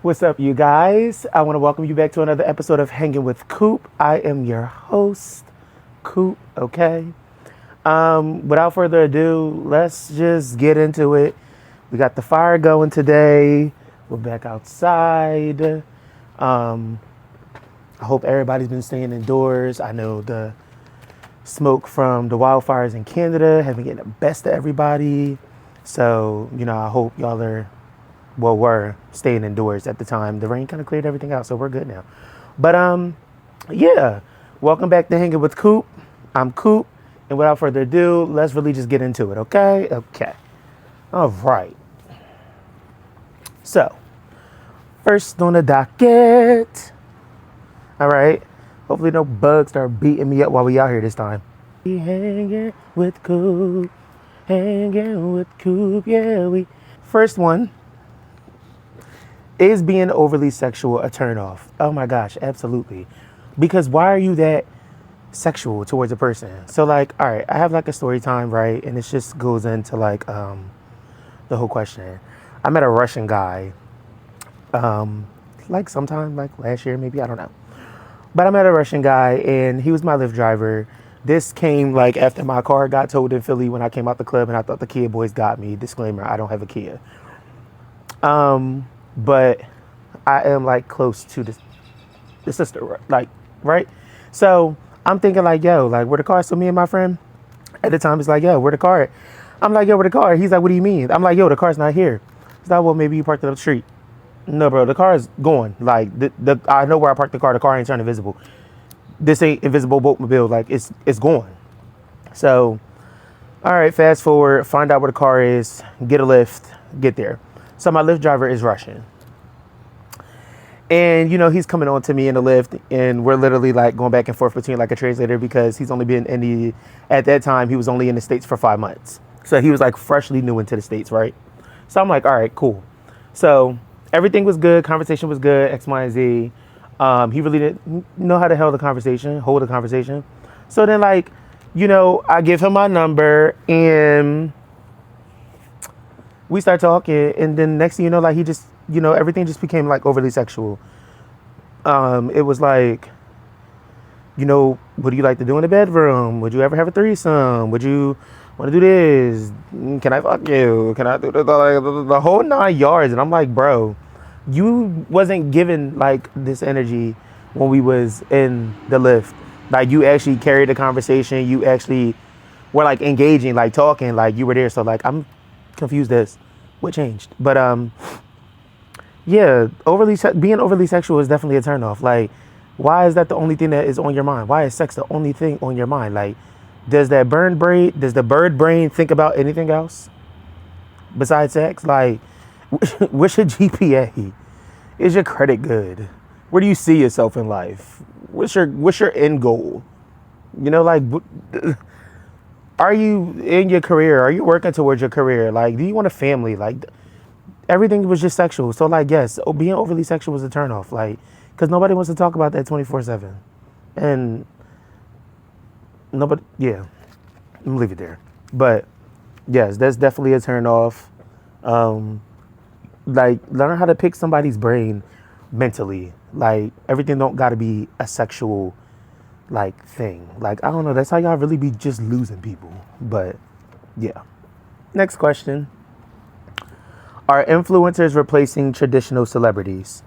What's up, you guys? I want to welcome you back to another episode of Hanging with Coop. I am your host, Coop, okay? Without further ado, let's just get into it. We got the fire going today. We're back outside. I hope everybody's been staying indoors. I know the smoke from the wildfires in Canada have been getting the best of everybody. So, I hope y'all were staying indoors at the time. The rain kind of cleared everything out, so we're good now. But yeah, welcome back to Hanging with Coop. I'm Coop, and without further ado, let's really just get into it, okay? Okay. All right. So, first on the docket. All right. Hopefully no bugs start beating me up while we out here this time. Hanging with Coop. Hanging with Coop, yeah, we. First one. Is being overly sexual a turnoff? Oh my gosh, absolutely. Because why are you that sexual towards a person? So like, all right, I have like a story time, right? And it just goes into like the whole question. I met a Russian guy, like sometime like last year, maybe, I don't know. But I met a Russian guy and he was my Lyft driver. This came like after my car got towed in Philly when I came out the club and I thought the Kia boys got me. Disclaimer, I don't have a Kia. But I am like close to the sister, like, right? So I'm thinking like, yo, like where the car? So me and my friend at the time is like, yo, where the car at? I'm like, yo, where the car? He's like, what do you mean? I'm like, yo, the car's not here. He's like, well, maybe you parked it up the street. No, bro, the car is going. Like the I know where I parked the car. The car ain't turning invisible. This ain't invisible boatmobile. Like it's going. So, all right, fast forward, find out where the car is, get a lift, get there. So my Lyft driver is Russian. And, he's coming on to me in the lift, and we're literally like going back and forth between like a translator because he's only been at that time, he was only in the States for 5 months. So he was like freshly new into the States, right? So I'm like, all right, cool. So everything was good. Conversation was good, X, Y, and Z. He really didn't know how to hold a conversation. So then like, I give him my number and we start talking, and then next thing you know, like he just, everything just became like overly sexual. It was like, what do you like to do in the bedroom? Would you ever have a threesome? Would you want to do this? Can I fuck you? Can I do the whole 9 yards? And I'm like, bro, you wasn't given like this energy when we was in the lift. Like you actually carried the conversation. You actually were like engaging, like talking, like you were there. So like I'm confused as what changed. But yeah, being overly sexual is definitely a turnoff. Like, why is that the only thing that is on your mind? Why is sex the only thing on your mind? Like, does the bird brain think about anything else besides sex? Like, what's your GPA? Is your credit good? Where do you see yourself in life? What's your end goal? Like, are you in your career? Are you working towards your career? Like, do you want a family? Like, everything was just sexual. So like, yes, being overly sexual was a turnoff. Like, because nobody wants to talk about that 24/7, and nobody. Yeah, I'm gonna leave it there. But yes, that's definitely a turnoff. Like, learn how to pick somebody's brain mentally. Like, everything don't got to be a sexual like thing. Like, I don't know. That's how y'all really be just losing people. But yeah. Next question. Are influencers replacing traditional celebrities?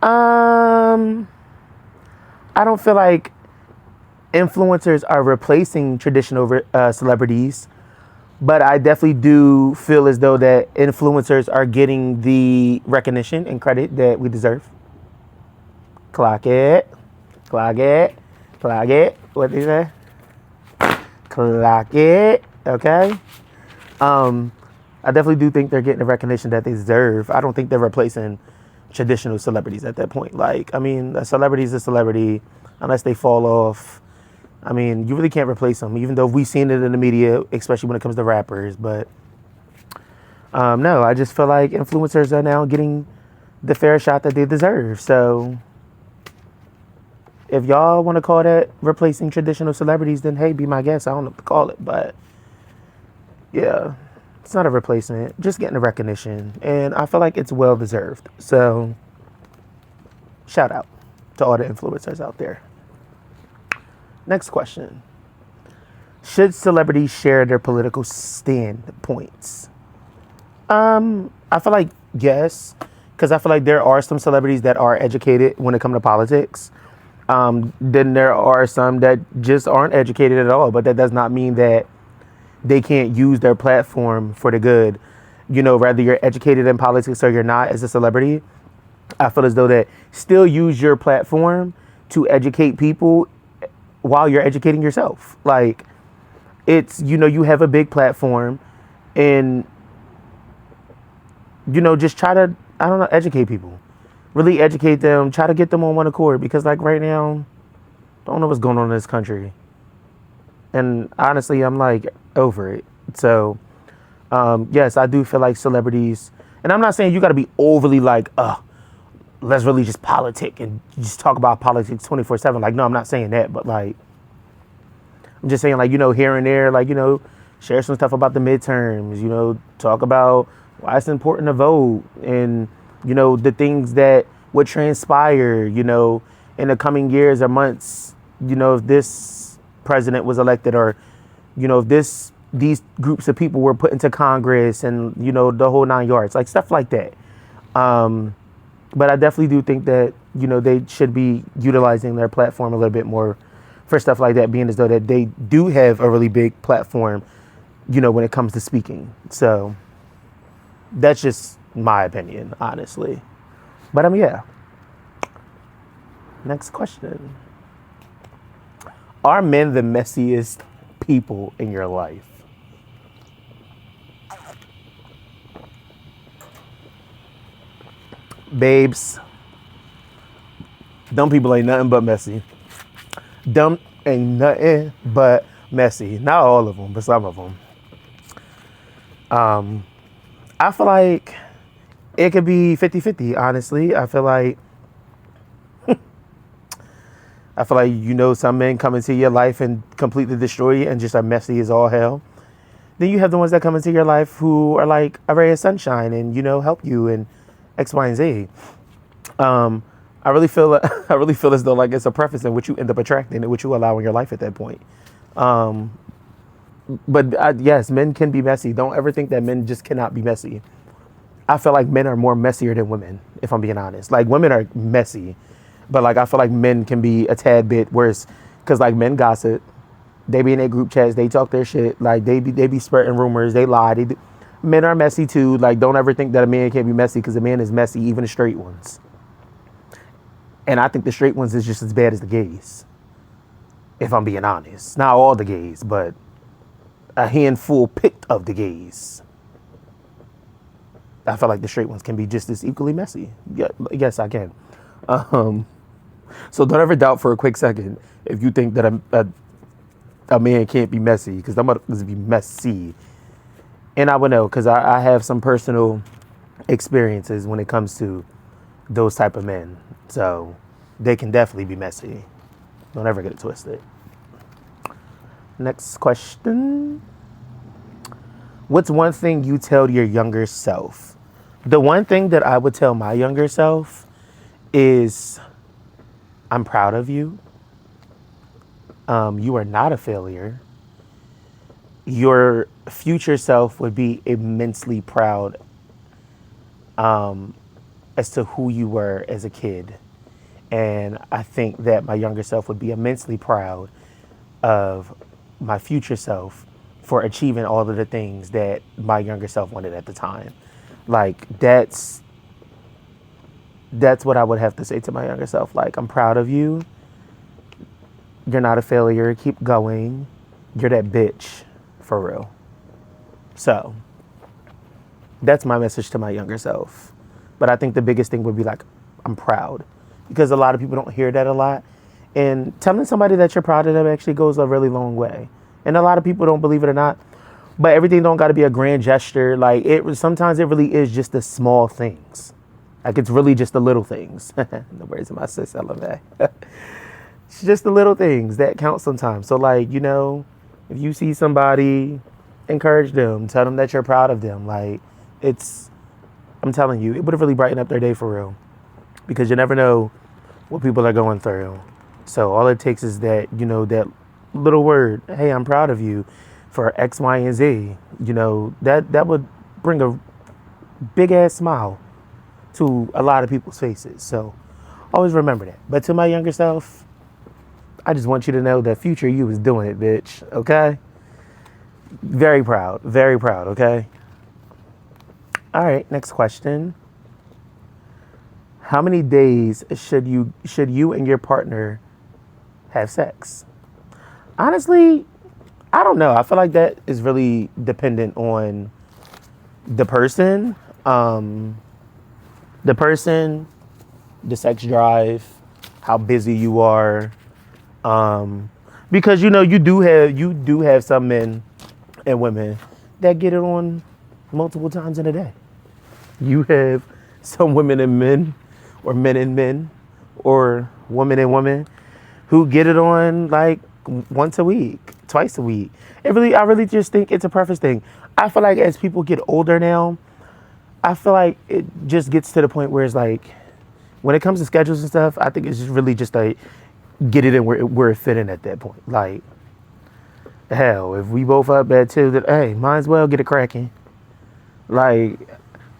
I don't feel like influencers are replacing traditional celebrities, but I definitely do feel as though that influencers are getting the recognition and credit that we deserve. Clock it, clock it, clock it. What did you say? Clock it. Okay. I definitely do think they're getting the recognition that they deserve. I don't think they're replacing traditional celebrities at that point. Like, I mean, a celebrity is a celebrity unless they fall off. I mean, you really can't replace them, even though we've seen it in the media, especially when it comes to rappers. But no, I just feel like influencers are now getting the fair shot that they deserve. So if y'all want to call that replacing traditional celebrities, then hey, be my guest. I don't know what to call it, but yeah. It's not a replacement, just getting the recognition. And I feel like it's well deserved. So, shout out to all the influencers out there. Next question. Should celebrities share their political standpoints? I feel like yes, because I feel like there are some celebrities that are educated when it comes to politics. Then there are some that just aren't educated at all, but that does not mean that they can't use their platform for the good. Whether you're educated in politics or you're not as a celebrity, I feel as though that still use your platform to educate people while you're educating yourself. Like, it's, you have a big platform and, just try to, I don't know, educate people. Really educate them, try to get them on one accord, because like right now, don't know what's going on in this country. And honestly, I'm like over it. So, yes, I do feel like celebrities, and I'm not saying you got to be overly like, let's really just politic and just talk about politics 24/7. Like, no, I'm not saying that, but like, I'm just saying like, here and there, like, share some stuff about the midterms, talk about why it's important to vote and, the things that would transpire, in the coming years or months, if this president was elected, or, if these groups of people were put into Congress and, the whole 9 yards, like stuff like that. But I definitely do think that, they should be utilizing their platform a little bit more for stuff like that, being as though that they do have a really big platform, when it comes to speaking. So that's just my opinion, honestly. But yeah. Next question. Are men the messiest people in your life? Babes, dumb people ain't nothing but messy. Dumb ain't nothing but messy. Not all of them, but some of them. I feel like it could be 50-50, honestly. I feel like some men come into your life and completely destroy you and just are messy as all hell. Then you have the ones that come into your life who are like a ray of sunshine and, help you and X, Y, and Z. I really feel as though like it's a preference in what you end up attracting and what you allow in your life at that point. But yes, men can be messy. Don't ever think that men just cannot be messy. I feel like men are more messier than women, if I'm being honest. Like, women are messy, but like I feel like men can be a tad bit worse, because like men gossip, they be in their group chats, they talk their shit, like they be spreading rumors, they lie. Men are messy too. Like, don't ever think that a man can't be messy, because a man is messy, even the straight ones. And I think the straight ones is just as bad as the gays, if I'm being honest. Not all the gays, but a handful picked of the gays. I feel like the straight ones can be just as equally messy. Yeah, yes, I can. So don't ever doubt for a quick second if you think that a man can't be messy, because I'm going to be messy. And I would know, because I have some personal experiences when it comes to those type of men. So they can definitely be messy. Don't ever get it twisted. Next question. What's one thing you tell your younger self? The one thing that I would tell my younger self is, I'm proud of you. You are not a failure. Your future self would be immensely proud as to who you were as a kid. And I think that my younger self would be immensely proud of my future self for achieving all of the things that my younger self wanted at the time. Like, that's what I would have to say to my younger self. Like, I'm proud of you. You're not a failure. Keep going. You're that bitch, for real. So that's my message to my younger self. But I think the biggest thing would be like, I'm proud, because a lot of people don't hear that a lot. And telling somebody that you're proud of them actually goes a really long way. And a lot of people don't believe it or not, but everything don't got to be a grand gesture. Like, sometimes it really is just the small things. Like, it's really just the little things. The words of my sis, I love that. It's just the little things that count sometimes. So like, if you see somebody Encourage them. Tell them that you're proud of them. Like, it's, I'm telling you, it would have really brightened up their day for real. Because you never know what people are going through. So all it takes is that, that little word, hey, I'm proud of you for X, Y, and Z. That would bring a big ass smile to a lot of people's faces. So always remember that. But to my younger self, I just want you to know that future you was doing it, bitch. Okay? Very proud. Very proud, okay? All right, next question. How many days should you and your partner have sex? Honestly, I don't know. I feel like that is really dependent on the person, the sex drive, how busy you are, because you do have some men and women that get it on multiple times in a day. You have some women and men, or men and men, or woman and woman who get it on like once a week, twice a week. I really just think it's a preference thing. I feel like as people get older now, I feel like it just gets to the point where it's like, when it comes to schedules and stuff, I think it's just really just like, get it in where it fit in at that point. Like, hell, if we both up at 2, then hey, might as well get it cracking. Like,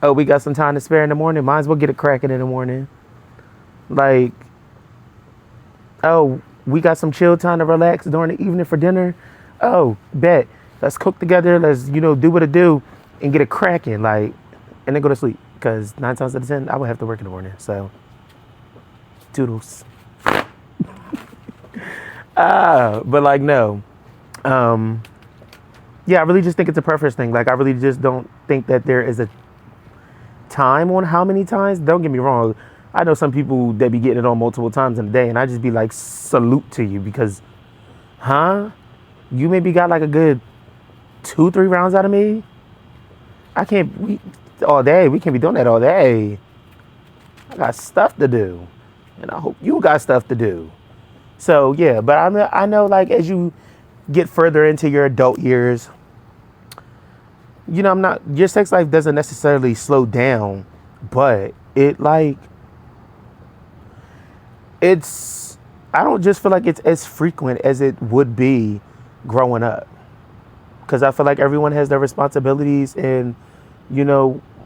oh, we got some time to spare in the morning, might as well get it cracking in the morning. Like, oh, we got some chill time to relax during the evening for dinner. Oh, bet. Let's cook together. Let's, do what it do and get it cracking. Like, and then go to sleep. Because 9 times out of 10, I would have to work in the morning. So, toodles. But like, no. Yeah, I really just think it's a preference thing. Like, I really just don't think that there is a time on how many times. Don't get me wrong. I know some people that be getting it on multiple times in a day, and I just be like, salute to you, because, you maybe got like a good 2-3 rounds out of me. All day. We can't be doing that all day. I got stuff to do, and I hope you got stuff to do. So yeah, but I know like as you get further into your adult years, your sex life doesn't necessarily slow down, but I don't just feel like it's as frequent as it would be growing up. Because I feel like everyone has their responsibilities and,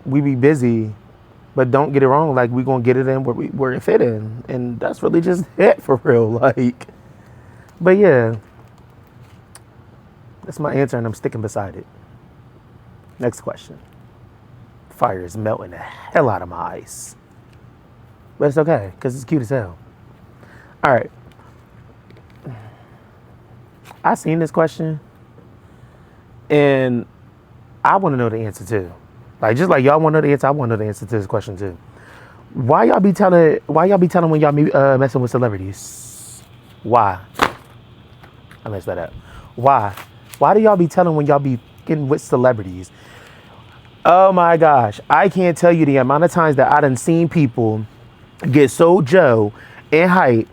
we be busy. But don't get it wrong, like, we going to get it in where it fit in. And that's really just it for real. Like, but yeah, that's my answer and I'm sticking beside it. Next question. Fire is melting the hell out of my eyes. But it's okay, because it's cute as hell. All right. I seen this question, and I want to know the answer too. Like, just like y'all want to know the answer, I want to know the answer to this question too. Why y'all be telling when y'all be messing with celebrities? Why? I messed that up. Why? Why do y'all be telling when y'all be getting with celebrities? Oh my gosh. I can't tell you the amount of times that I done seen people get so Joe and hype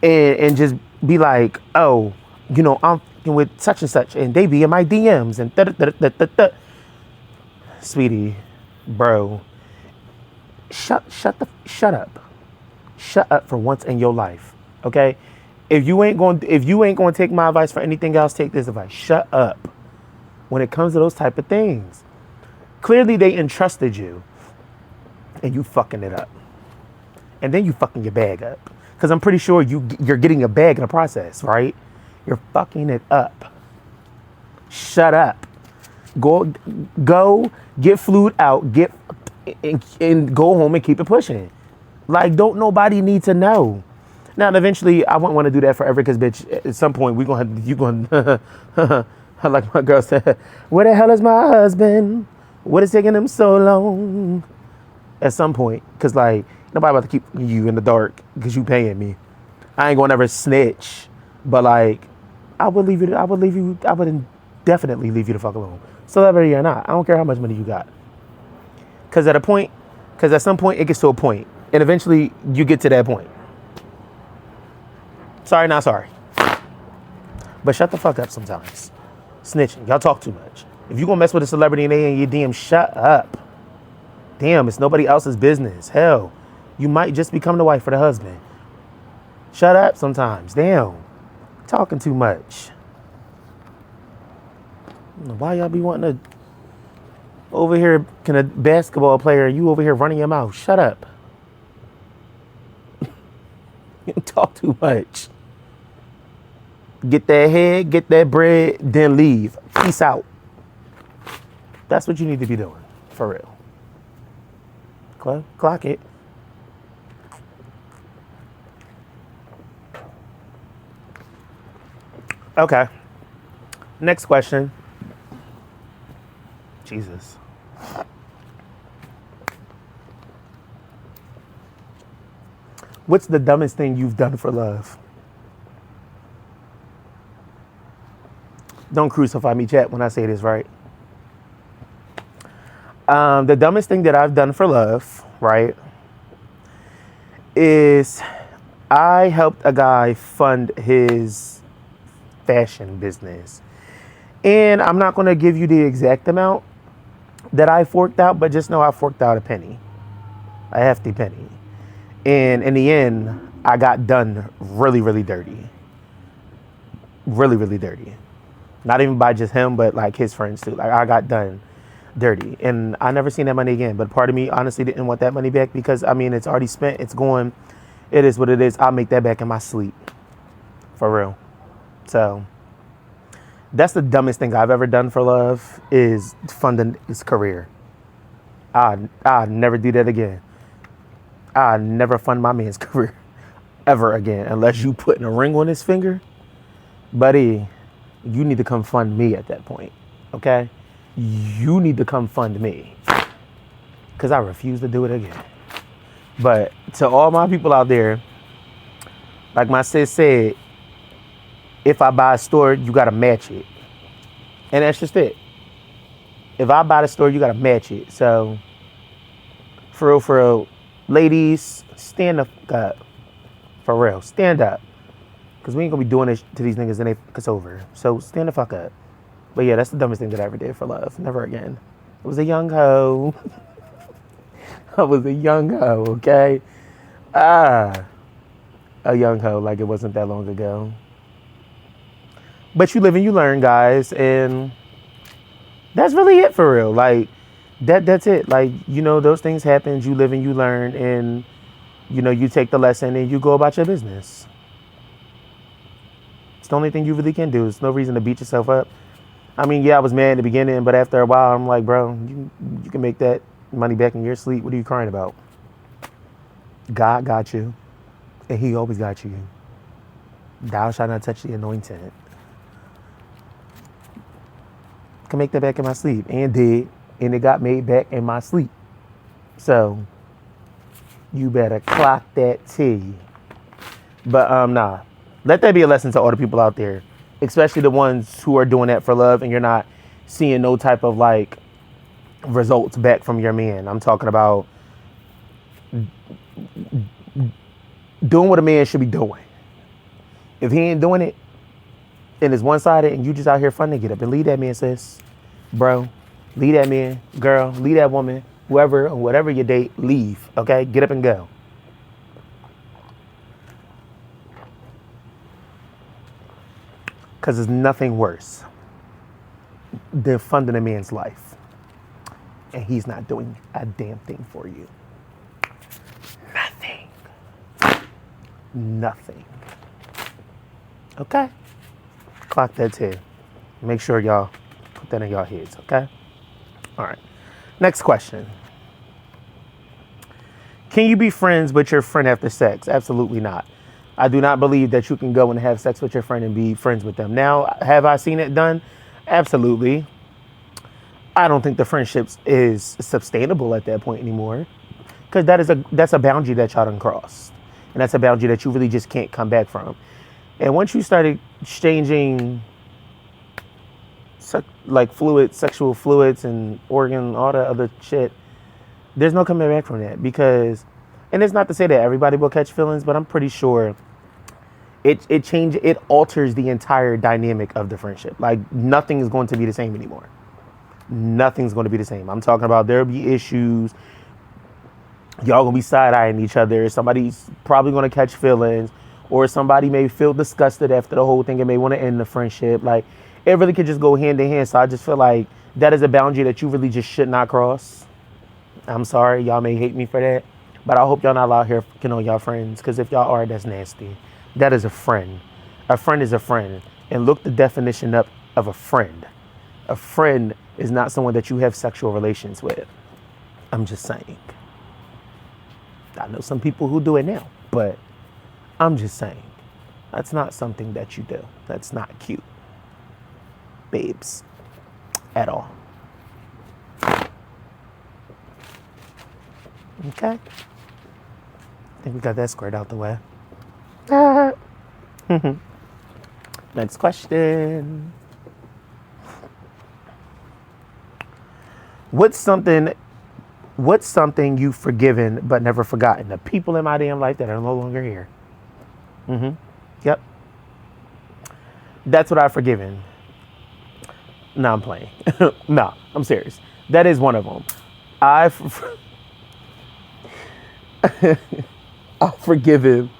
and just be like, oh, I'm with such and such, and they be in my DMs and da-da-da-da-da-da. Sweetie, bro, shut up. Shut up for once in your life, okay? If you ain't going to take my advice for anything else, take this advice. Shut up when it comes to those type of things. Clearly, they entrusted you, and you fucking it up, and then you fucking your bag up. Because I'm pretty sure you're getting a bag in the process, right? You're fucking it up. Shut up. Go get flued out, and go home and keep it pushing. Like, don't nobody need to know. Now, eventually, I wouldn't want to do that forever, because, bitch, at some point, you going to, like my girl said, where the hell is my husband? What is taking him so long? At some point, because, like, nobody about to keep you in the dark because you paying me. I ain't going to ever snitch, but, like, I would definitely leave you the fuck alone. Celebrity or not, I don't care how much money you got. Because at some point, it gets to a point, and eventually, you get to that point. Sorry, not sorry. But shut the fuck up sometimes. Snitching. Y'all talk too much. If you gonna mess with a celebrity and they in your DM, shut up. Damn, it's nobody else's business. Hell, you might just become the wife or the husband. Shut up sometimes. Damn, talking too much. Why y'all be wanting to over here, can a basketball player, you over here running your mouth? Shut up. You talk too much. Get that head, get that bread, then leave. Peace out. That's what you need to be doing, for real. Clock it. Okay. Next question. Jesus. What's the dumbest thing you've done for love? Don't crucify me, chat, when I say this, right? The dumbest thing that I've done for love, right, is I helped a guy fund his fashion business. And I'm not going to give you the exact amount that I forked out, but just know I forked out a hefty penny. And in the end, I got done really, really dirty. Really, really dirty. Not even by just him, but like his friends too. Like I got done dirty. And I never seen that money again. But part of me honestly didn't want that money back because, I mean, it's already spent. It's going. It is what it is. I'll make that back in my sleep. For real. So that's the dumbest thing I've ever done for love is funding his career. I'll never do that again. I'll never fund my man's career ever again unless you putting a ring on his finger. Buddy, you need to come fund me at that point, okay? You need to come fund me because I refuse to do it again. But to all my people out there, like my sis said, if I buy a store, you got to match it. And that's just it. If I buy the store, you got to match it. So, for real, ladies, stand the fuck up. For real, stand up. Because we ain't going to be doing this to these niggas and they fuck us over. So, stand the fuck up. But yeah, that's the dumbest thing that I ever did for love. Never again. I was a young hoe. I was a young hoe, okay? A young hoe, like it wasn't that long ago. But you live and you learn, guys, and that's really it for real. Like, that's it. Like, you know, those things happen, you live and you learn, and, you know, you take the lesson and you go about your business. It's the only thing you really can do. There's no reason to beat yourself up. I mean, yeah, I was mad in the beginning, but after a while, I'm like, bro, you can make that money back in your sleep. What are you crying about? God got you, and he always got you. Thou shalt not touch the anointed. Can make that back in my sleep, and did, and it got made back in my sleep. So you better clock that T. But nah, let that be a lesson to all the people out there, especially the ones who are doing that for love, and you're not seeing no type of like results back from your man. I'm talking about doing what a man should be doing. If he ain't doing it, and it's one-sided and you just out here funding, get up and leave that man, sis. Bro, leave that man, girl, leave that woman, whoever, whatever you date, leave, okay? Get up and go. Because there's nothing worse than funding a man's life and he's not doing a damn thing for you. Nothing. Okay? Clock that too. Make sure y'all put that in y'all heads, okay? All right. Next question. Can you be friends with your friend after sex? Absolutely not. I do not believe that you can go and have sex with your friend and be friends with them. Now, have I seen it done? Absolutely. I don't think the friendships is sustainable at that point anymore, because that's a boundary that y'all done crossed, and that's a boundary that you really just can't come back from. And once you started exchanging like sexual fluids and organ, all that other shit, there's no coming back from that. Because, and it's not to say that everybody will catch feelings, but I'm pretty sure it alters the entire dynamic of the friendship. Like nothing is going to be the same anymore. nothing's going to be the same. I'm talking about there'll be issues. Y'all gonna be side-eyeing each other. Somebody's probably gonna catch feelings, or somebody may feel disgusted after the whole thing and may want to end the friendship. Like, it really could just go hand in hand. So I just feel like that is a boundary that you really just should not cross. I'm sorry, y'all may hate me for that, but I hope y'all not out here fucking on y'all friends, because if y'all are, that's nasty. That is a friend. A friend is a friend. And look the definition up of a friend. A friend is not someone that you have sexual relations with. I'm just saying. I know some people who do it now, but I'm just saying. That's not something that you do. That's not cute, babes, at all. Okay. I think we got that squared out the way. Next question. What's something you've forgiven but never forgotten? The people in my damn life that are no longer here. Yep. That's what I've forgiven. No, I'm playing. No, I'm serious. That is one of them. I've forgiven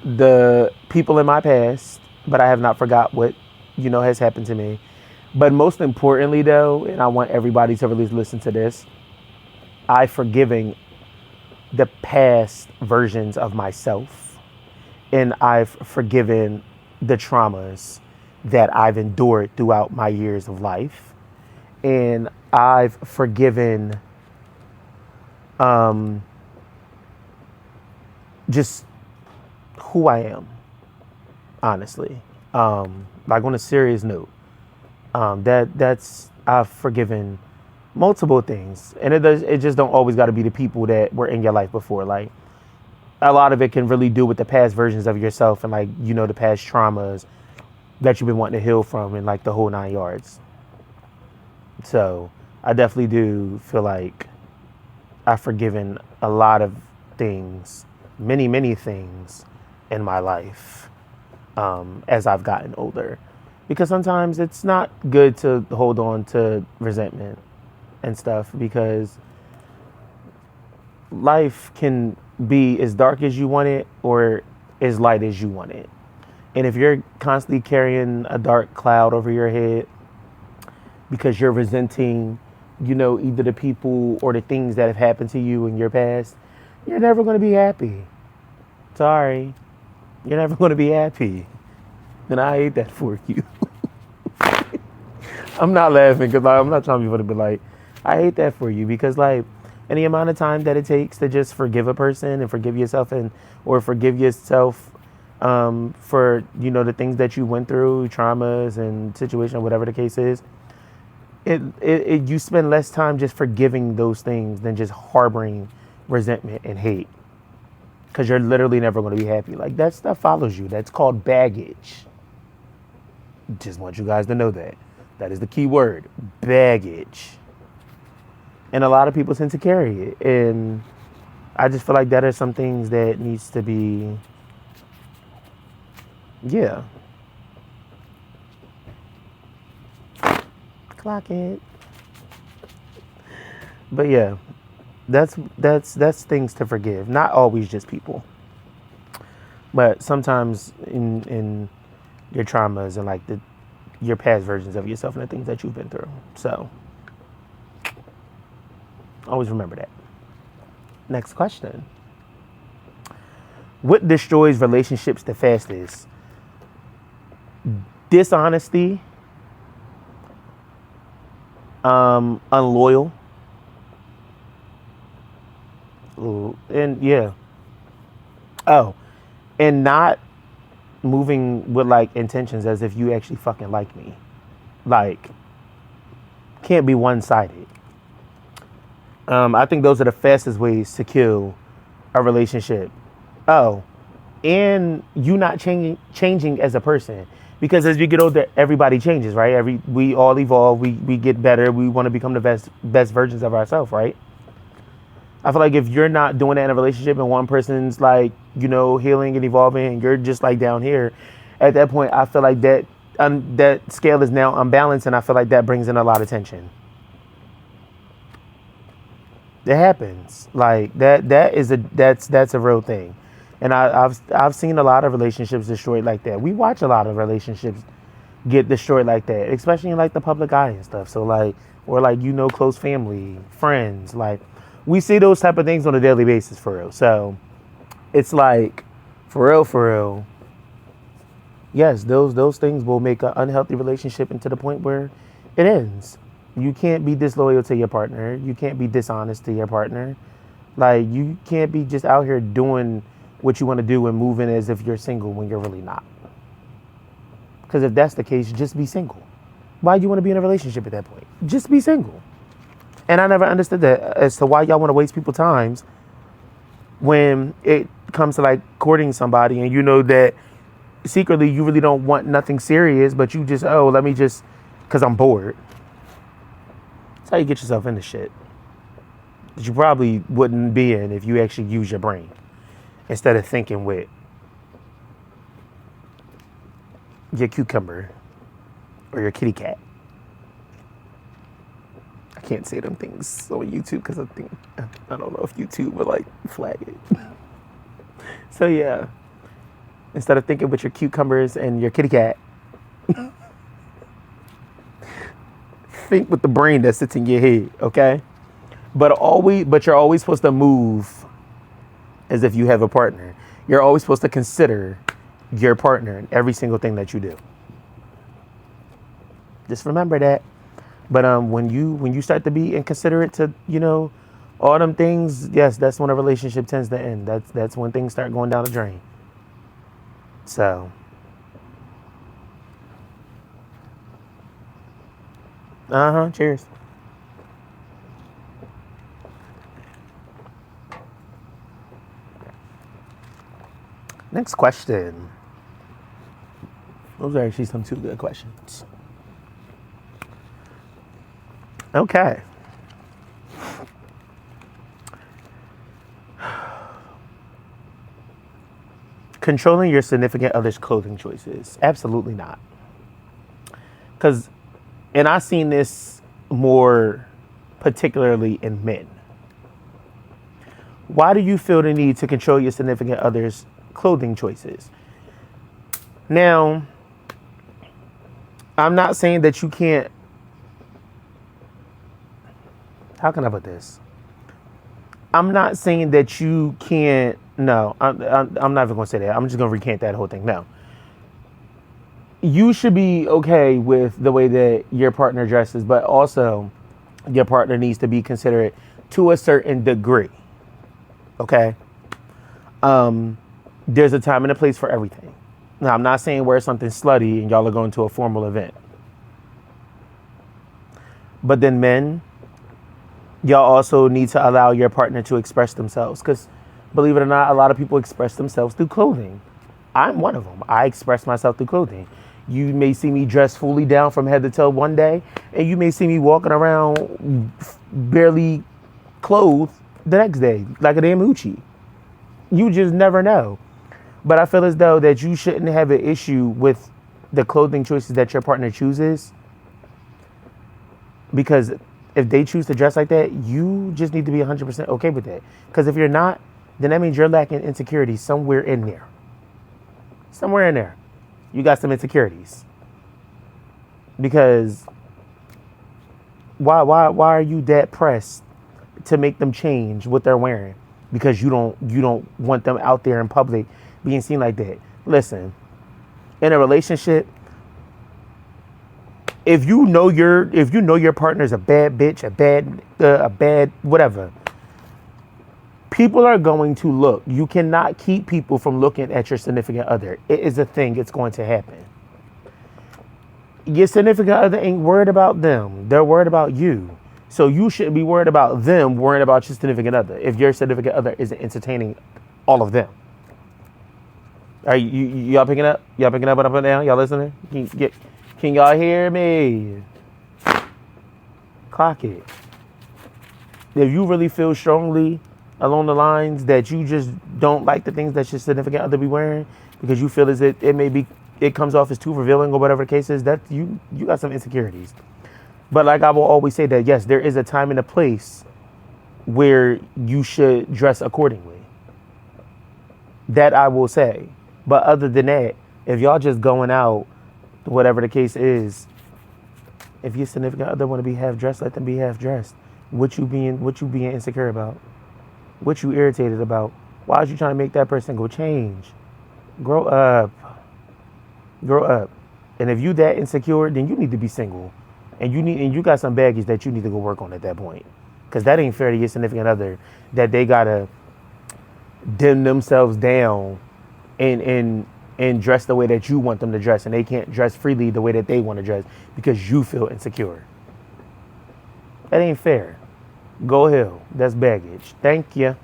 the people in my past, but I have not forgot what, has happened to me. But most importantly, though, and I want everybody to really listen to this, I've forgiven the past versions of myself, and I've forgiven the traumas that I've endured throughout my years of life, and I've forgiven just who I am, honestly. Like, on a serious note, I've forgiven multiple things, and it just don't always got to be the people that were in your life before. Like, a lot of it can really do with the past versions of yourself, and like, the past traumas that you've been wanting to heal from, and like the whole 9 yards. So I definitely do feel like I've forgiven a lot of things, many things in my life, as I've gotten older. Because sometimes it's not good to hold on to resentment and stuff, because life can be as dark as you want it or as light as you want it. And if you're constantly carrying a dark cloud over your head because you're resenting, either the people or the things that have happened to you in your past, you're never going to be happy. Sorry. You're never going to be happy. And I hate that for you. I'm not laughing because I'm not trying people to be like, I hate that for you, because like, any amount of time that it takes to just forgive a person and forgive yourself, or forgive yourself for, the things that you went through, traumas and situation, whatever the case is, you spend less time just forgiving those things than just harboring resentment and hate, because you're literally never going to be happy. Like, that stuff follows you. That's called baggage. Just want you guys to know that. That is the key word, baggage. And a lot of people tend to carry it. And I just feel like that are some things that needs to be, clock it. But yeah, that's things to forgive. Not always just people, but sometimes in your traumas and like your past versions of yourself and the things that you've been through. So always remember that. Next question. What destroys relationships the fastest? Dishonesty, unloyal, and and not moving with like intentions as if you actually fucking like me. Like, can't be one-sided. I think those are the fastest ways to kill a relationship. Oh, and you not changing as a person, because as you get older, everybody changes, right? We all evolve. We get better. We want to become the best versions of ourselves, right? I feel like if you're not doing that in a relationship and one person's like, healing and evolving, and you're just like down here, at that point, I feel like that that scale is now unbalanced, and I feel like that brings in a lot of tension. It happens like that. That's a real thing, and I've seen a lot of relationships destroyed like that. We watch a lot of relationships get destroyed like that, especially in like the public eye and stuff. So like, or like, close family, friends, like we see those type of things on a daily basis for real. So it's like, for real. Yes, those things will make an unhealthy relationship into the point where it ends. You can't be disloyal to your partner. You can't be dishonest to your partner. Like, you can't be just out here doing what you want to do and moving as if you're single when you're really not. Because if that's the case, just be single. Why do you want to be in a relationship at that point? Just be single. And I never understood that as to why y'all want to waste people's times when it comes to like courting somebody, and you know that secretly you really don't want nothing serious, but you just, let me just, because I'm bored. That's how you get yourself into shit that you probably wouldn't be in if you actually use your brain instead of thinking with your cucumber or your kitty cat. I can't say them things on YouTube because I don't know if YouTube would like flag it. So yeah, instead of thinking with your cucumbers and your kitty cat, think with the brain that sits in your head, okay? But you're always supposed to move as if you have a partner. You're always supposed to consider your partner in every single thing that you do. Just remember that. But when you start to be inconsiderate to, all them things, yes, that's when a relationship tends to end. That's when things start going down the drain. So cheers. Next question. Those are actually some 2 good questions. Okay. Controlling your significant other's clothing choices. Absolutely not. And I've seen this more particularly in men. Why do you feel the need to control your significant other's clothing choices? Now, I'm not saying that you can't. How can I put this? I'm not saying that you can't. No, I'm not even going to say that. I'm just going to recant that whole thing. No. You should be okay with the way that your partner dresses, but also your partner needs to be considerate to a certain degree. Okay? There's a time and a place for everything. Now, I'm not saying wear something slutty and y'all are going to a formal event. But then men, y'all also need to allow your partner to express themselves. Because believe it or not, a lot of people express themselves through clothing. I'm one of them. I express myself through clothing. You may see me dressed fully down from head to toe one day, and you may see me walking around barely clothed the next day, like a damn Uchi. You just never know. But I feel as though that you shouldn't have an issue with the clothing choices that your partner chooses. Because if they choose to dress like that, you just need to be 100% okay with that. Because if you're not, then that means you're lacking insecurity somewhere in there. Somewhere in there. You got some insecurities. Because why are you that pressed to make them change what they're wearing? Because you don't want them out there in public being seen like that. Listen, in a relationship, if you know your partner's a bad bitch, a bad whatever, people are going to look. You cannot keep people from looking at your significant other. It is a thing. It's going to happen. Your significant other ain't worried about them. They're worried about you. So you shouldn't be worried about them worrying about your significant other if your significant other isn't entertaining all of them. Are y'all picking up? Y'all picking up what I'm putting down? Y'all listening? Can y'all hear me? Clock it. If you really feel strongly along the lines that you just don't like the things that your significant other be wearing because you feel as it may be it comes off as too revealing or whatever the case is, that you got some insecurities. But like I will always say that yes, there is a time and a place where you should dress accordingly. That I will say. But other than that, if y'all just going out, whatever the case is, if your significant other want to be half dressed, let them be half dressed. What you being insecure about? What you irritated about? Why is you trying to make that person go change? Grow up. Grow up. And if you that insecure, then you need to be single. And you got some baggage that you need to go work on at that point. Because that ain't fair to your significant other that they gotta dim themselves down and dress the way that you want them to dress, and they can't dress freely the way that they want to dress because you feel insecure. That ain't fair. Go hill. That's baggage. Thank you.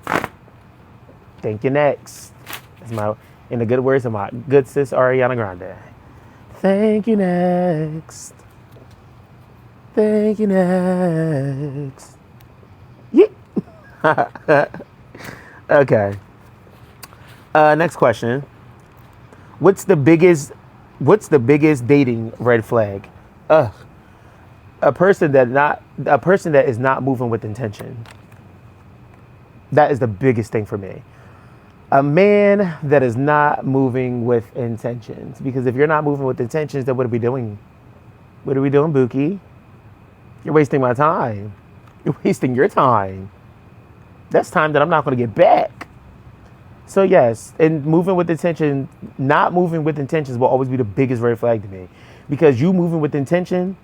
Thank you. Next. That's my, in the good words of my good sis Ariana Grande. Thank you. Next. Thank you. Next. Yeah. Okay. Next question. What's the biggest dating red flag? A person that is not moving with intention. That is the biggest thing for me. A man that is not moving with intentions. Because if you're not moving with intentions, then what are we doing? What are we doing, Buki? You're wasting my time. You're wasting your time. That's time that I'm not going to get back. So yes, and moving with intention, not moving with intentions will always be the biggest red flag to me. Because you moving with intention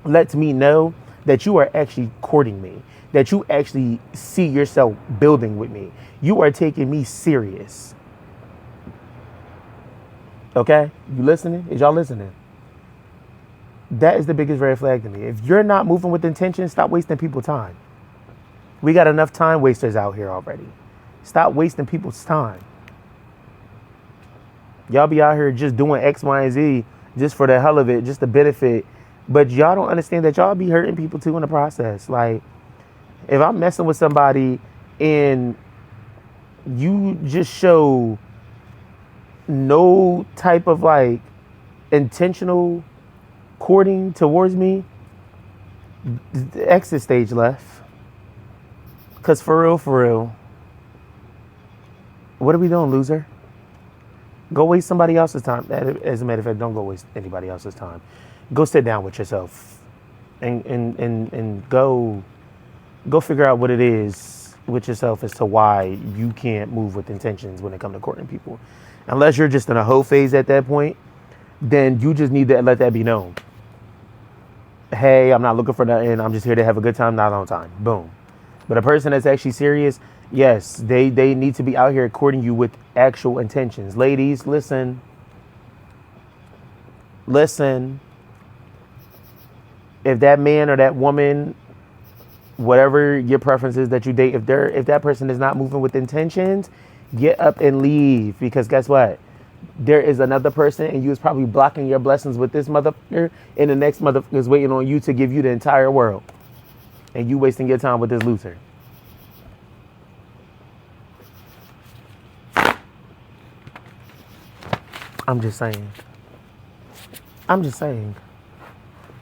lets me know that you are actually courting me. That you actually see yourself building with me. You are taking me serious. Okay? You listening? Is y'all listening? That is the biggest red flag to me. If you're not moving with intention, stop wasting people's time. We got enough time wasters out here already. Stop wasting people's time. Y'all be out here just doing X, Y, and Z just for the hell of it, just to benefit. But y'all don't understand that y'all be hurting people too in the process. Like, if I'm messing with somebody and you just show no type of like intentional courting towards me, the exit stage left. Because for real, what are we doing, loser? Go waste somebody else's time. As a matter of fact, don't go waste anybody else's time. Go sit down with yourself and go figure out what it is with yourself as to why you can't move with intentions when it comes to courting people. Unless you're just in a hoe phase at that point, then you just need to let that be known. Hey, I'm not looking for nothing. I'm just here to have a good time, not on time. Boom. But a person that's actually serious, yes, they need to be out here courting you with actual intentions. Ladies, listen. Listen. If that man or that woman, whatever your preference is that you date, if that person is not moving with intentions, get up and leave. Because guess what? There is another person and you is probably blocking your blessings with this motherfucker, and the next motherfucker is waiting on you to give you the entire world. And you wasting your time with this loser. I'm just saying.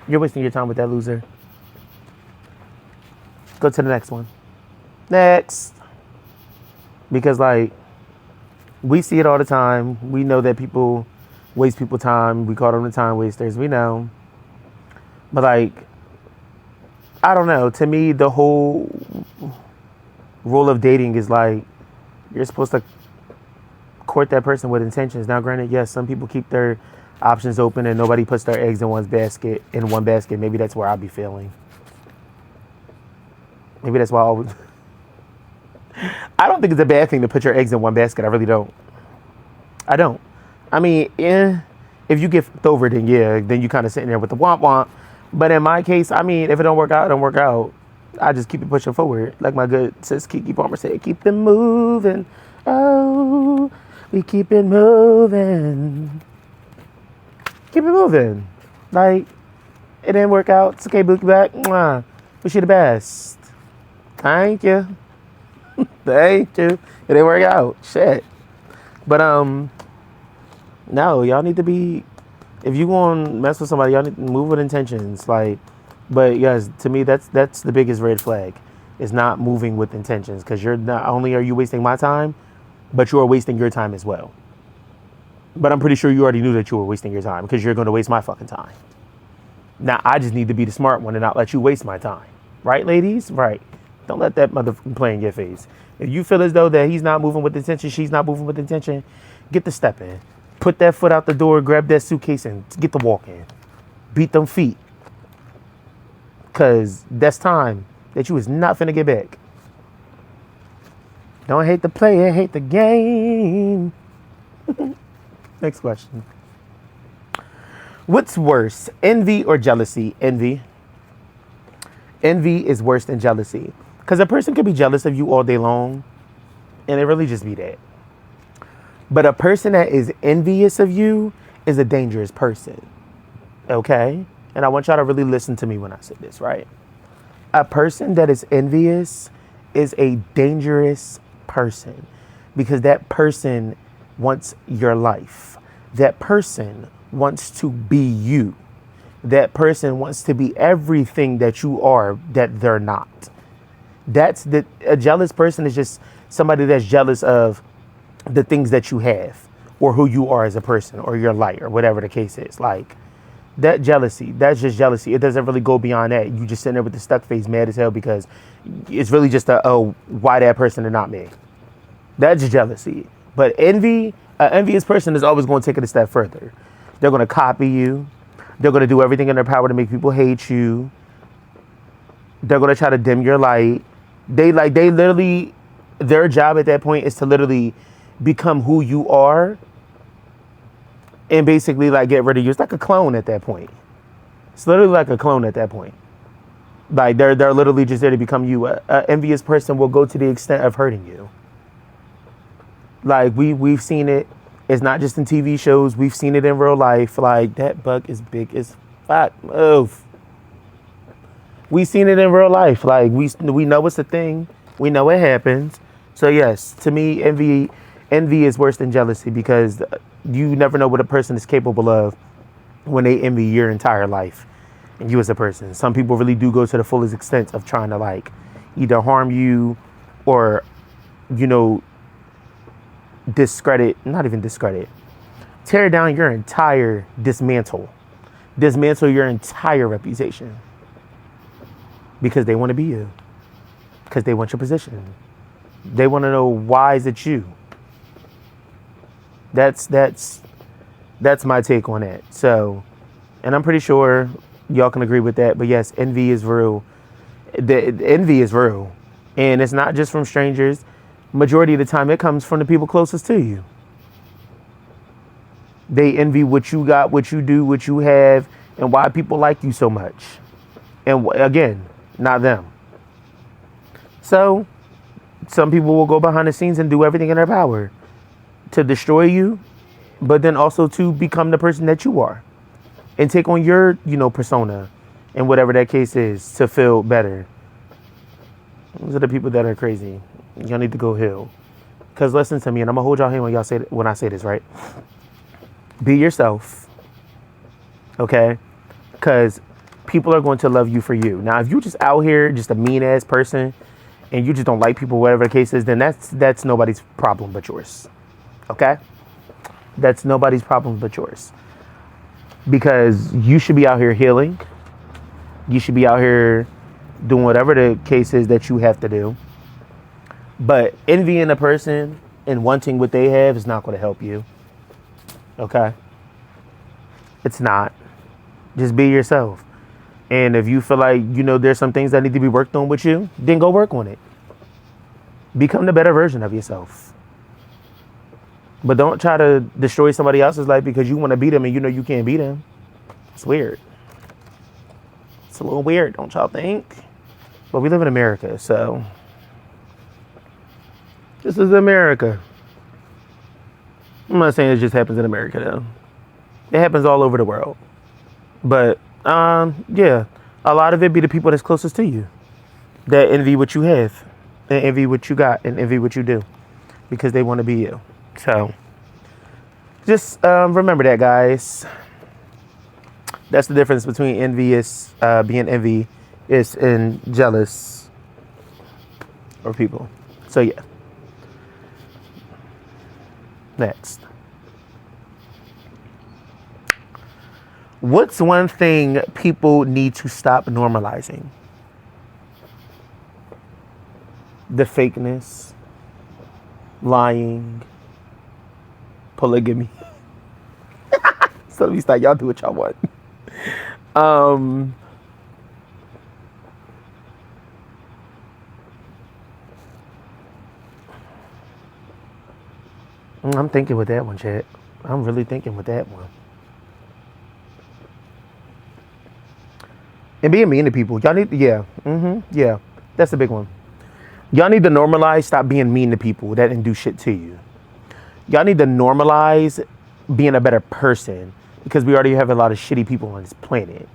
You're wasting your time with that loser. Go to the next one. Next. Because like, we see it all the time. We know that people waste people's time. We call them the time wasters. We know. But like, I don't know. To me, the whole rule of dating is like, you're supposed to court that person with intentions. Now, granted, yes, some people keep their options open and nobody puts their eggs in one basket. Maybe that's where I'll be failing. Maybe that's why I don't think it's a bad thing to put your eggs in one basket. I really don't. I don't. I mean, if you get fucked over, then yeah, then you kind of sitting there with the womp womp. But in my case, I mean, if it don't work out, it don't work out. I just keep it pushing forward. Like my good sis Kiki Palmer said, keep them moving. Oh, we keep it moving. Keep it moving. Like, it didn't work out. It's okay, Bookie back. Mwah. Wish you the best. Thank you. Thank you. It didn't work out. Shit. But, no, y'all need to be If you going to mess with somebody, y'all need to move with intentions. Like, but yes, to me, that's the biggest red flag. Is not moving with intentions, because you're not only are you wasting my time, but you are wasting your time as well. But I'm pretty sure you already knew that you were wasting your time, because you're going to waste my fucking time. Now I just need to be the smart one and not let you waste my time, right, ladies? Right? Don't let that motherfucker play in your face. If you feel as though that he's not moving with intention, she's not moving with intention, get the step in. Put that foot out the door, grab that suitcase, and get the walk in. Beat them feet. Because that's time that you is not finna get back. Don't hate the player, hate the game. Next question. What's worse, envy or jealousy? Envy. Envy is worse than jealousy. Because a person could be jealous of you all day long, and it really just be that. But a person that is envious of you is a dangerous person. Okay? And I want y'all to really listen to me when I say this, right? A person that is envious is a dangerous person, because that person wants your life. That person wants to be you. That person wants to be everything that you are that they're not. A jealous person is just somebody that's jealous of the things that you have, or who you are as a person, or your light, or whatever the case is. Like, that jealousy, that's just jealousy. It doesn't really go beyond that. You just sitting there with the stuck face, mad as hell, because it's really just why that person and not me. That's jealousy. But envy, an envious person is always going to take it a step further. They're going to copy you. They're going to do everything in their power to make people hate you. They're going to try to dim your light. They literally, their job at that point is to literally become who you are, and basically like get rid of you. It's like a clone at that point. It's literally like a clone at that point. Like they're literally just there to become you. An envious person will go to the extent of hurting you. Like we've seen it. It's not just in TV shows. We've seen it in real life. Like, that bug is big as fuck. Move. We've seen it in real life. Like we know it's a thing. We know it happens. So yes, to me, envy is worse than jealousy, because you never know what a person is capable of when they envy your entire life and you as a person. Some people really do go to the fullest extent of trying to like either harm you or, not even discredit, tear down your entire, dismantle your entire reputation, because they want to be you, because they want your position. They want to know, why is it you? That's my take on that. So, and I'm pretty sure y'all can agree with that. But yes, envy is real. Envy is real, and it's not just from strangers. Majority of the time, it comes from the people closest to you. They envy what you got, what you do, what you have, and why people like you so much. And again, not them. So, some people will go behind the scenes and do everything in their power to destroy you, but then also to become the person that you are and take on your, persona and whatever that case is to feel better. Those are the people that are crazy. Y'all need to go heal. Because listen to me, and I'm going to hold y'all hand when I say this, right? Be yourself. Okay? Because people are going to love you for you. Now, if you just out here, just a mean ass person, and you just don't like people, whatever the case is, then that's nobody's problem but yours. Okay? That's nobody's problem but yours. Because you should be out here healing. You should be out here doing whatever the case is that you have to do. But envying a person and wanting what they have is not going to help you. Okay? It's not. Just be yourself. And if you feel like, there's some things that need to be worked on with you, then go work on it. Become the better version of yourself. But don't try to destroy somebody else's life because you want to beat them and you can't beat them. It's weird. It's a little weird, don't y'all think? But we live in America, so this is America. I'm not saying it just happens in America, though. It happens all over the world. But, yeah, a lot of it be the people that's closest to you that envy what you have and envy what you got and envy what you do because they want to be you. So, just remember that, guys. That's the difference between envious, being envious and jealous of people. So yeah. Next. What's one thing people need to stop normalizing? The fakeness, lying, polygamy. So let me start. Y'all do what y'all want. I'm thinking with that one, Chad. I'm really thinking with that one. And being mean to people. Y'all need to, yeah. Yeah. That's the big one. Y'all need to normalize stop being mean to people that didn't do shit to you. Y'all need to normalize being a better person because we already have a lot of shitty people on this planet.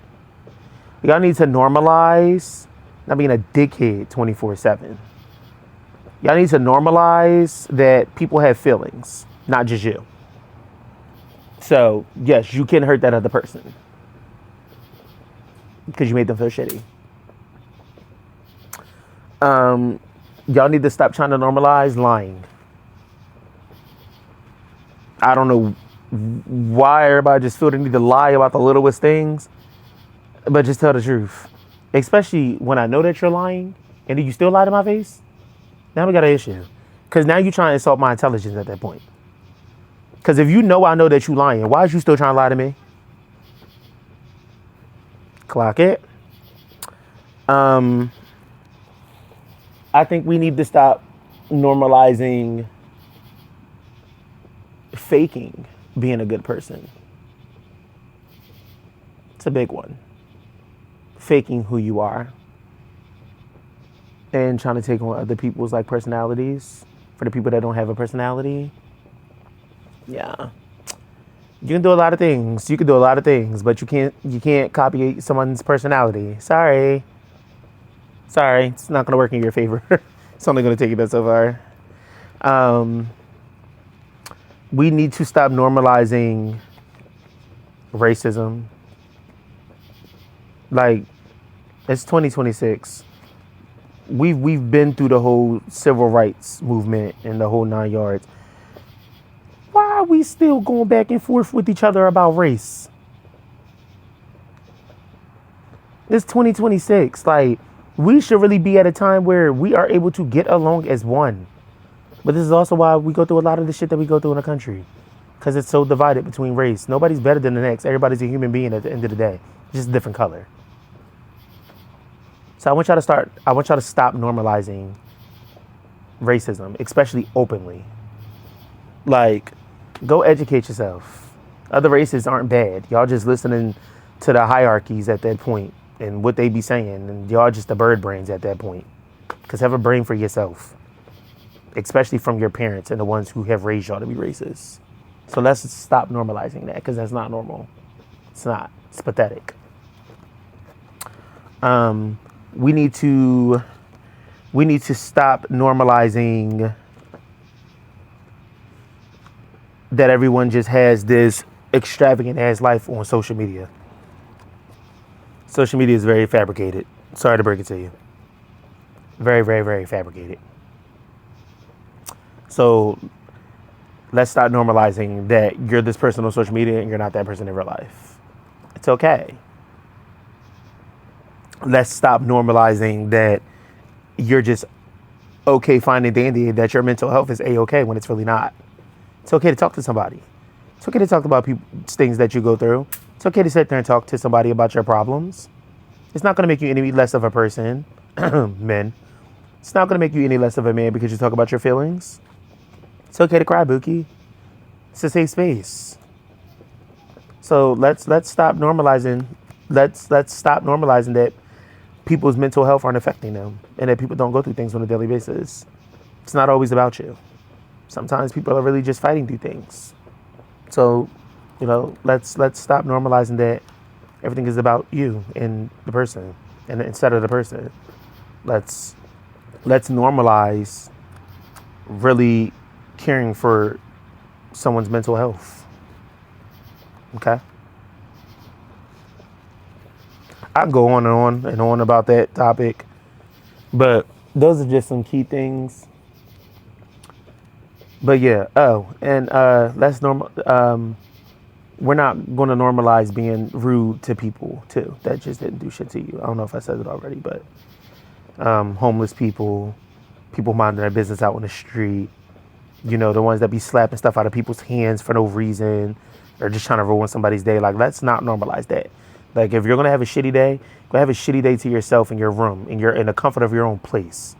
Y'all need to normalize not being a dickhead 24/7. Y'all need to normalize that people have feelings, not just you. So, yes, you can hurt that other person because you made them feel shitty. Y'all need to stop trying to normalize lying. I don't know why everybody just feel the need to lie about the littlest things, but just tell the truth. Especially when I know that you're lying and then you still lie to my face. Now we got an issue. Because now you're trying to insult my intelligence at that point. Because if you know I know that you lying, why is you still trying to lie to me? Clock it. I think we need to stop normalizing faking being a good person. It's a big one. Faking who you are. And trying to take on other people's like personalities for the people that don't have a personality. Yeah. You can do a lot of things. You can do a lot of things, but you can't copy someone's personality. Sorry. It's not gonna work in your favor. It's only gonna take you that so far. We need to stop normalizing racism. Like, it's 2026. We've been through the whole civil rights movement and the whole 9 yards. Why are we still going back and forth with each other about race? It's 2026. Like, we should really be at a time where we are able to get along as one. But this is also why we go through a lot of the shit that we go through in the country. Because it's so divided between race. Nobody's better than the next. Everybody's a human being at the end of the day. Just a different color. So I want y'all to stop normalizing racism, especially openly. Like, go educate yourself. Other races aren't bad. Y'all just listening to the hierarchies at that point and what they be saying. And y'all just the bird brains at that point. Because have a brain for yourself. Especially from your parents and the ones who have raised y'all to be racist. So let's stop normalizing that because that's not normal. It's not. It's pathetic. We need to stop normalizing that everyone just has this extravagant ass life on social media. Social media is very fabricated. Sorry to break it to you. Very, very, very fabricated. So let's start normalizing that you're this person on social media and you're not that person in real life. It's okay. Let's stop normalizing that you're just okay finding dandy, that your mental health is a-okay when it's really not. It's okay to talk to somebody. It's okay to talk about things that you go through. It's okay to sit there and talk to somebody about your problems. It's not going to make you any less of a person, men. It's not going to make you any less of a man because you talk about your feelings. It's okay to cry, Bookie. It's a safe space. So let's stop normalizing. Let's stop normalizing that people's mental health aren't affecting them and that people don't go through things on a daily basis. It's not always about you. Sometimes people are really just fighting through things. So, let's stop normalizing that everything is about you and the person, and instead of the person. Let's normalize really caring for someone's mental health. Okay? I can go on and on about that topic, but those are just some key things. But yeah, and let's normal. We're not going to normalize being rude to people too. That just didn't do shit to you. I don't know if I said it already, but homeless people, people minding their business out on the street. You know, the ones that be slapping stuff out of people's hands for no reason, or just trying to ruin somebody's day. Like, let's not normalize that. Like, if you're gonna have a shitty day, go have a shitty day to yourself in your room, in the comfort of your own place.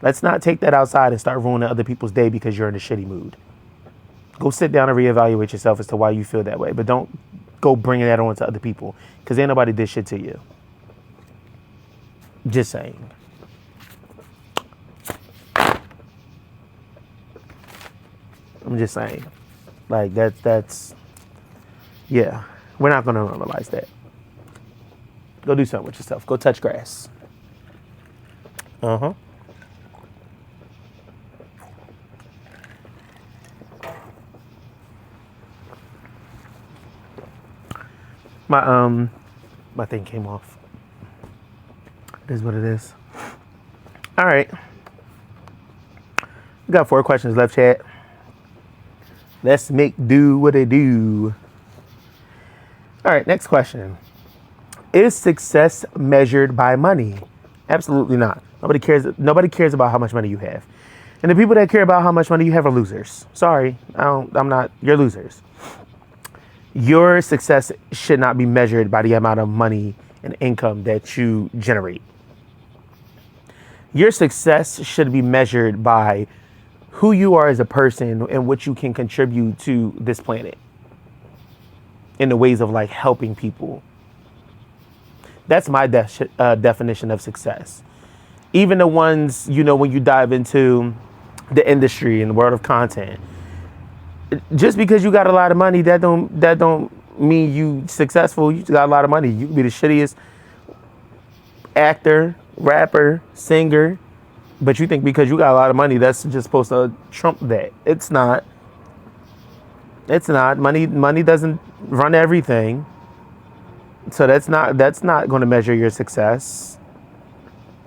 Let's not take that outside and start ruining other people's day because you're in a shitty mood. Go sit down and reevaluate yourself as to why you feel that way. But don't go bringing that on to other people, because ain't nobody did shit to you. Just saying. I'm just saying. Like, that's, yeah. We're not going to normalize that. Go do something with yourself. Go touch grass. Uh-huh. My thing came off. It is what it is. All right. We got 4 questions left, chat. Let's make do what it do. All right, next question. Is success measured by money? Absolutely not. Nobody cares about how much money you have. And the people that care about how much money you have are losers. Sorry, you're losers. Your success should not be measured by the amount of money and income that you generate. Your success should be measured by who you are as a person and what you can contribute to this planet in the ways of like helping people. That's my definition of success. Even the ones, you know, when you dive into the industry and the world of content, just because you got a lot of money, that don't mean you successful. You got a lot of money. You can be the shittiest actor, rapper, singer, but you think because you got a lot of money, that's just supposed to trump that. It's not. It's not. Money doesn't run everything. So that's not going to measure your success.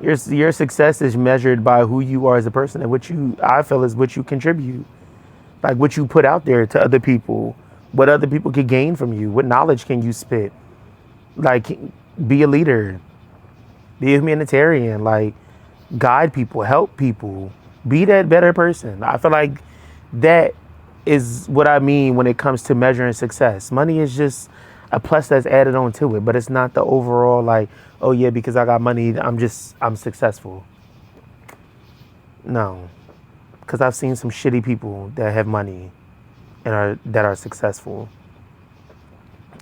Your success is measured by who you are as a person and I feel is what you contribute. Like what you put out there to other people, what other people can gain from you, what knowledge can you spit? Like, be a leader, be a humanitarian, like guide people, help people, be that better person. I feel like that is what I mean when it comes to measuring success. Money is just a plus that's added on to it, but it's not the overall like, oh yeah, because I got money, I'm successful. No. Because I've seen some shitty people that have money and that are successful,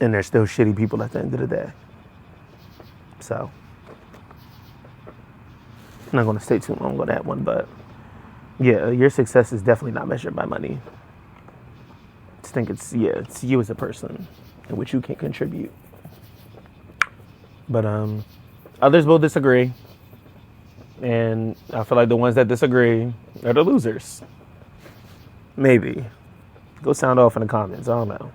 and they're still shitty people at the end of the day. So I'm not going to stay too long on that one, but yeah, your success is definitely not measured by money. I just think it's you as a person and what you can contribute. But others will disagree. And I feel like the ones that disagree are the losers. Maybe. Go sound off in the comments. I don't know.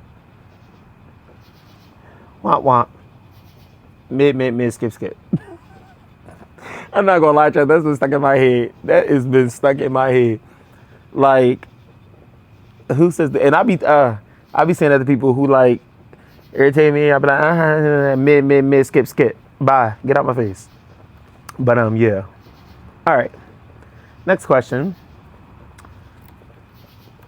Womp womp. Mid, skip. I'm not gonna lie to you. That's been stuck in my head. That has been stuck in my head. Like, who says that? And I be saying that to people who like irritate me. I be like, mid, skip. Bye. Get out my face. But yeah. All right, next question.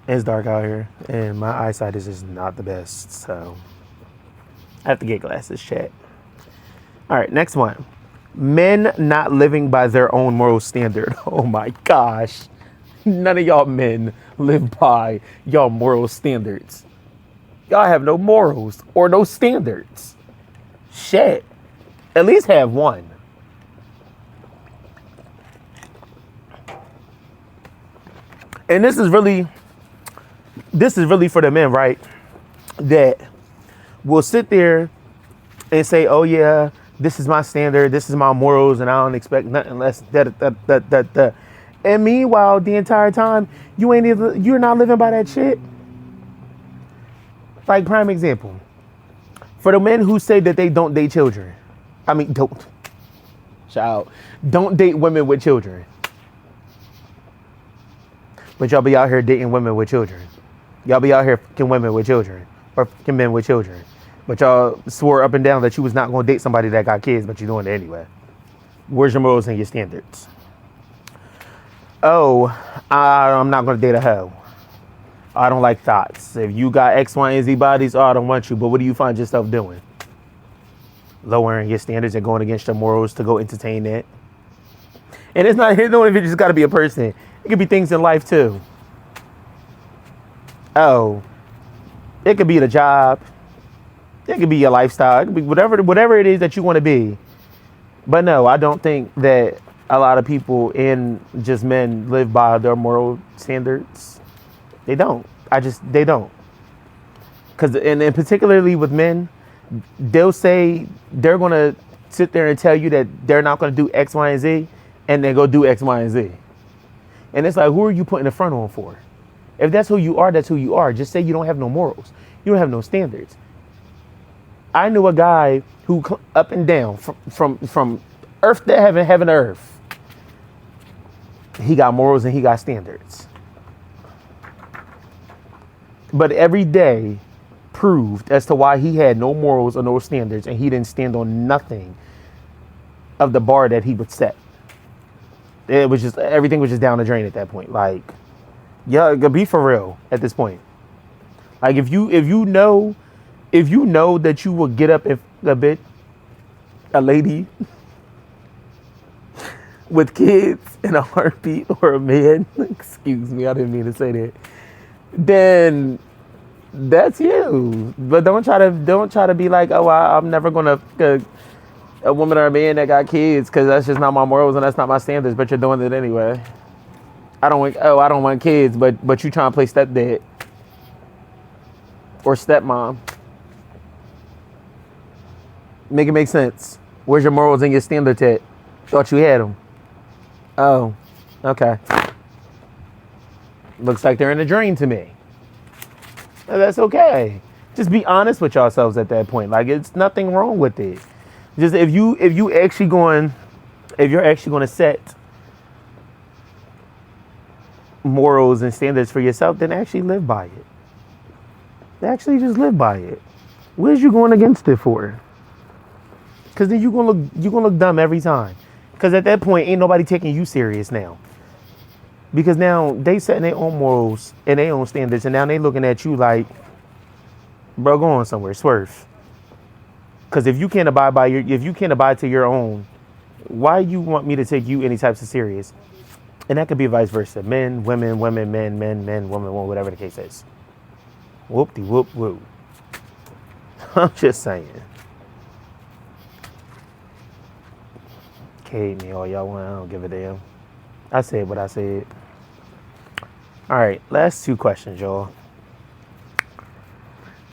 It's dark out here, and my eyesight is just not the best, so I have to get glasses, chat. All right, next one. Men not living by their own moral standard. Oh my gosh. None of y'all men live by y'all moral standards. Y'all have no morals or no standards. Shit. At least have one. And this is really for the men, right? That will sit there and say, oh yeah, this is my standard, this is my morals, and I don't expect nothing less. And meanwhile, the entire time, you're not living by that shit. Like, prime example. For the men who say that they don't date children, I mean, don't date women with children. But y'all be out here dating women with children. Y'all be out here fucking women with children. Or fucking men with children. But y'all swore up and down that you was not going to date somebody that got kids, but you're doing it anyway. Where's your morals and your standards? Oh, I'm not going to date a hoe. I don't like thoughts. If you got X, Y, and Z bodies, I don't want you. But what do you find yourself doing? Lowering your standards and going against your morals to go entertain that. And it's not, don't even just got to be a person. It could be things in life too. Oh, it could be the job. It could be your lifestyle. It could be whatever it is that you want to be. But no, I don't think that a lot of people and just men live by their moral standards. They don't. They don't. Because, and particularly with men, they'll say they're going to sit there and tell you that they're not going to do X, Y, and Z, and then go do X, Y, and Z. And it's like, who are you putting the front on for? If that's who you are, that's who you are. Just say you don't have no morals. You don't have no standards. I knew a guy who up and down from earth to heaven, heaven to earth. He got morals and he got standards. But every day proved as to why he had no morals or no standards, and he didn't stand on nothing of the bar that he would set. It was just, everything was just down the drain at that point. Like, yeah, be for real at this point. Like, if you know that you will get up if a lady with kids in a heartbeat, or a man, excuse me, I didn't mean to say that, then that's you. But don't try to be like, oh, I'm never gonna a woman or a man that got kids, because that's just not my morals and that's not my standards. But you're doing it anyway. I don't want kids, but you trying to play stepdad or stepmom. Make it make sense. Where's your morals and your standards at? Thought you had them. Oh, okay. Looks like they're in the drain to me. That's okay. Just be honest with yourselves at that point. Like, it's nothing wrong with it. Just if you're actually going to set morals and standards for yourself, then actually live by it. Actually just live by it. What is you going against it for? Because then you're gonna look dumb every time. Because at that point, ain't nobody taking you serious now. Because now they setting their own morals and their own standards, and now they looking at you like, bro, go on somewhere, swerve. Because if you can't abide to your own, why you want me to take you any types of serious? And that could be vice versa. Men, women, women, men, women, whatever the case is. Whoop-de-whoop-whoop. I'm just saying. Hate me all y'all want. I don't give a damn. I said what I said. All right, last two questions, y'all.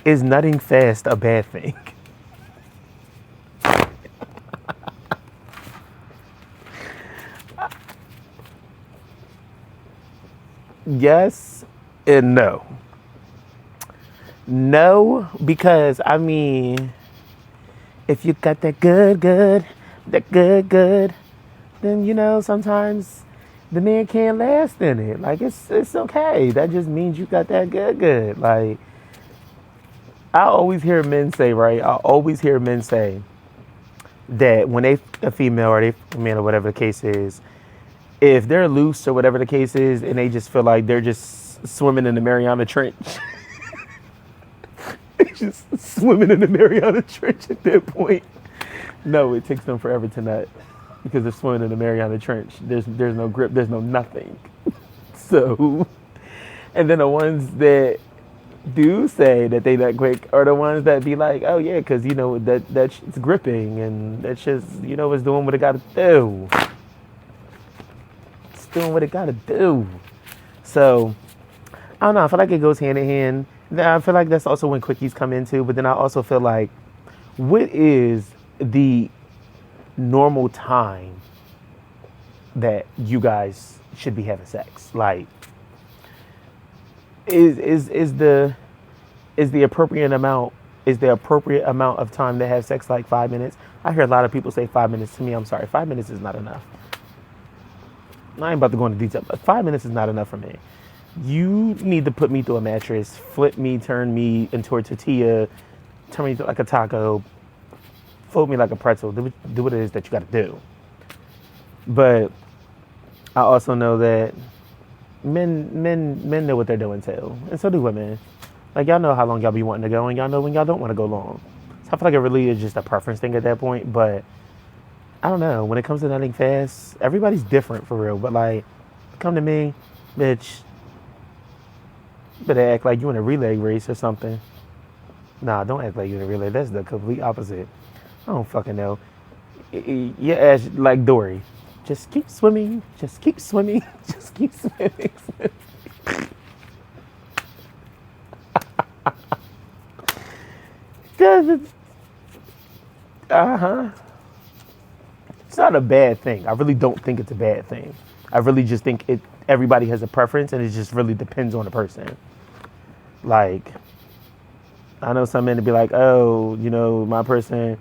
Is nutting fast a bad thing? Yes and no. No, because I mean, if you got that good, then you know sometimes the man can't last in it. Like, it's okay. That just means you got that good. Like, I always hear men say that when they a female or they a man or whatever the case is, if they're loose or whatever the case is, and they just feel like they're just swimming in the Mariana Trench. Just swimming in the Mariana Trench at that point. No, it takes them forever to nut because they're swimming in the Mariana Trench. There's no grip, there's no nothing. So, and then the ones that do say that they nut quick are the ones that be like, oh yeah, because you know that shit's gripping and that shit's, you know, it's doing what it got to do. It's doing what it got to do. So, I don't know. I feel like it goes hand in hand. I feel like that's also when quickies come into, but then I also feel like, what is the normal time that you guys should be having sex? Like, is the appropriate amount is the appropriate amount of time to have sex like 5 minutes? I hear a lot of people say 5 minutes. To me, I'm sorry, 5 minutes is not enough. I ain't about to go into detail, but 5 minutes is not enough for me. You need to put me through a mattress, flip me, turn me into a tortilla, turn me like a taco, fold me like a pretzel. Do what it is that you got to do. But I also know that men know what they're doing too, and so do women. Like, y'all know how long y'all be wanting to go, and y'all know when y'all don't want to go long. So I feel like it really is just a preference thing at that point. But I don't know. When it comes to nutting fast, everybody's different for real. But like, come to me, bitch. Better act like you in a relay race or something. Nah, don't act like you in a relay. That's the complete opposite. I don't fucking know. Your ass like Dory. Just keep swimming. Just keep swimming. Just keep swimming. It's not a bad thing. I really don't think it's a bad thing. I really just think everybody has a preference, and it just really depends on the person. Like, I know some men to be like, oh, my person,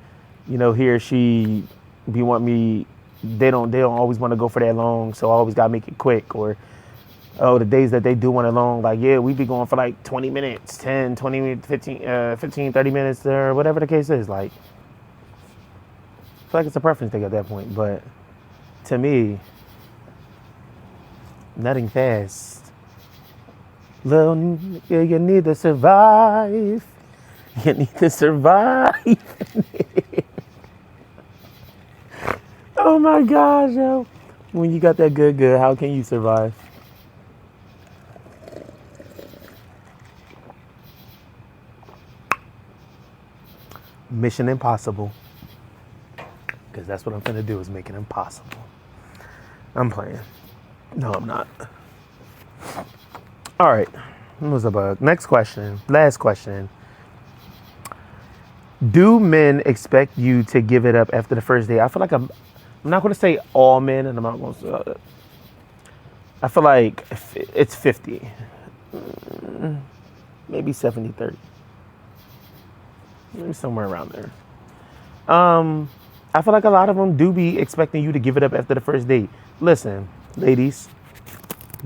he or she want me, they don't always want to go for that long, so I always got to make it quick. Or, oh, the days that they do want it long, like, yeah, we be going for like 20 minutes, 10, 20, 15, 30 minutes, or whatever the case is. Like, I feel like it's a preference thing at that point. But to me, nutting fast, little, you need to survive. You need to survive. Oh my gosh, yo. When you got that good, how can you survive? Mission impossible. Because that's what I'm finna do, is make it impossible. I'm playing. No, I'm not. All right. What's up? Next question. Last question. Do men expect you to give it up after the first date? I feel like I'm not going to say all men, and I'm not going to. I feel like it's 50. Maybe 70-30. Maybe somewhere around there. I feel like a lot of them do be expecting you to give it up after the first date. Listen, ladies,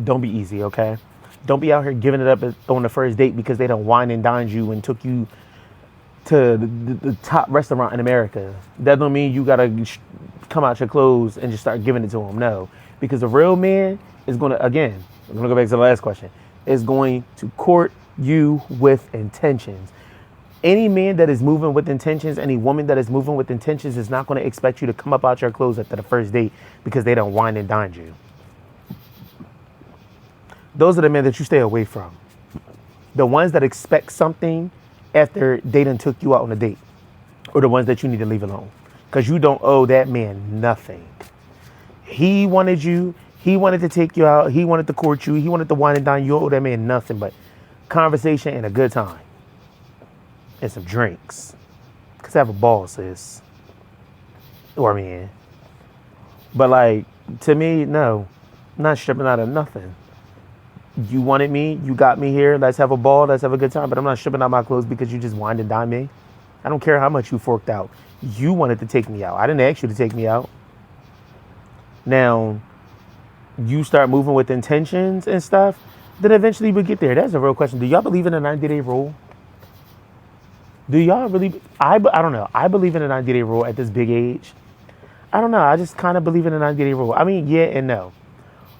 don't be easy, okay? Don't be out here giving it up on the first date because they done wine and dined you and took you to the top restaurant in America. That don't mean you gotta come out your clothes and just start giving it to them. No, because a real man is gonna, again, I'm gonna go back to the last question, is going to court you with intentions. Any man that is moving with intentions, any woman that is moving with intentions is not going to expect you to come up out your clothes after the first date because they don't wine and dine you. Those are the men that you stay away from. The ones that expect something after they done took you out on a date, or the ones that you need to leave alone, because you don't owe that man nothing. He wanted you. He wanted to take you out. He wanted to court you. He wanted to wine and dine you. You owe that man nothing but conversation and a good time. And some drinks. Because have a ball, sis. Or man. But like, to me, no. I'm not stripping out of nothing. You wanted me. You got me here. Let's have a ball. Let's have a good time. But I'm not stripping out my clothes because you just wined and dined me. I don't care how much you forked out. You wanted to take me out. I didn't ask you to take me out. Now, you start moving with intentions and stuff, then eventually we'll get there. That's a real question. Do y'all believe in a 90-day rule? Do y'all really? I don't know. I believe in a 90-day rule at this big age. I don't know. I just kind of believe in a 90-day rule. I mean, yeah and no.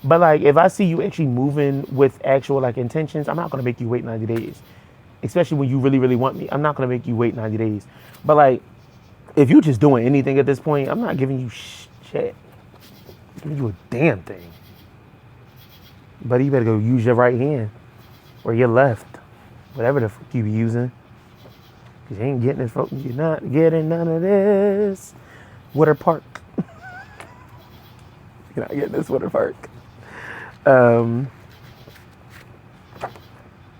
But like, if I see you actually moving with actual like intentions, I'm not going to make you wait 90 days. Especially when you really, really want me. I'm not going to make you wait 90 days. But like, if you're just doing anything at this point, I'm not giving you shit. I'm giving you a damn thing. But you better go use your right hand. Or your left. Whatever the fuck you be using. Because you ain't getting this, folks. You're not getting none of this. Water Park. You're not getting this Water Park.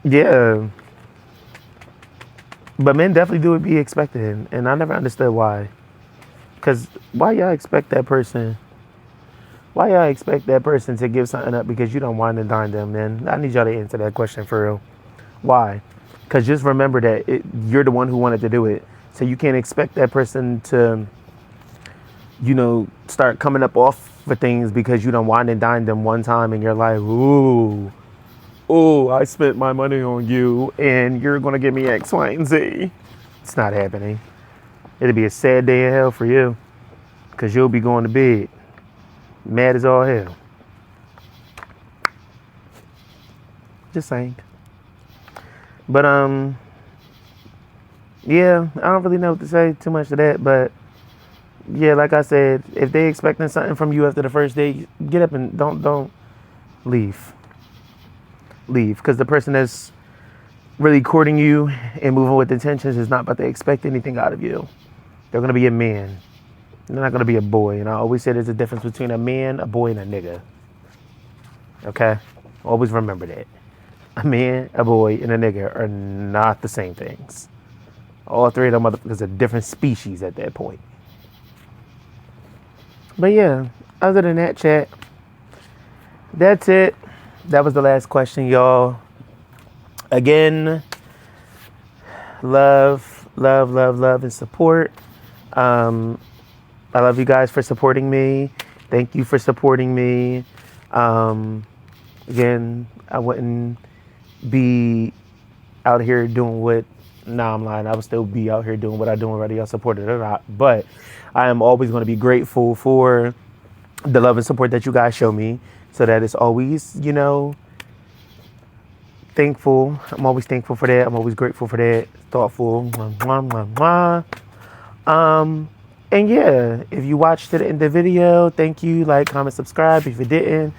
Yeah. But men definitely do be expected. And I never understood why. Because why y'all expect that person? Why y'all expect that person to give something up because you don't wine and dine them, man? I need y'all to answer that question for real. Why? Because just remember that you're the one who wanted to do it. So you can't expect that person to, start coming up off for things because you done wine and dined them one time and you're like, ooh, I spent my money on you and you're going to give me X, Y, and Z. It's not happening. It'll be a sad day of hell for you because you'll be going to bed mad as all hell. Just saying. But, yeah, I don't really know what to say too much to that. But, yeah, like I said, if they expecting something from you after the first day, get up and don't leave. Leave. Because the person that's really courting you and moving with intentions is not about to expect anything out of you. They're going to be a man. They're not going to be a boy. And I always say there's a difference between a man, a boy, and a nigga. Okay? Always remember that. A man, a boy, and a nigga are not the same things. All three of them motherfuckers are different species at that point. But yeah, other than that, chat, that's it. That was the last question, y'all. Again, love, and support. I love you guys for supporting me. Thank you for supporting me. Again, I wouldn't be out here doing what, I'm lying. I would still be out here doing what I do whether y'all support it or not. But I am always going to be grateful for the love and support that you guys show me. So that it's always, thankful. I'm always thankful for that. I'm always grateful for that. Thoughtful. And yeah, if you watched it in the video, thank you. Like, comment, subscribe. If you didn't,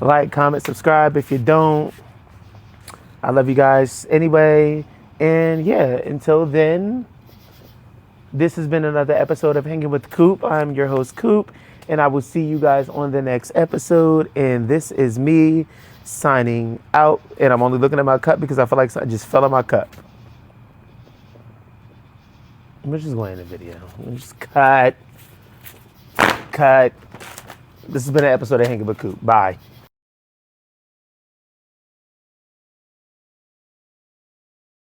like, comment, subscribe. If you don't, I love you guys anyway. And yeah, until then, this has been another episode of Hanging with Coop. I'm your host, Coop, and I will see you guys on the next episode. And this is me signing out. And I'm only looking at my cup because I feel like I just fell in my cup. We're just going in the video. We're just cut. This has been an episode of Hanging with Coop. Bye.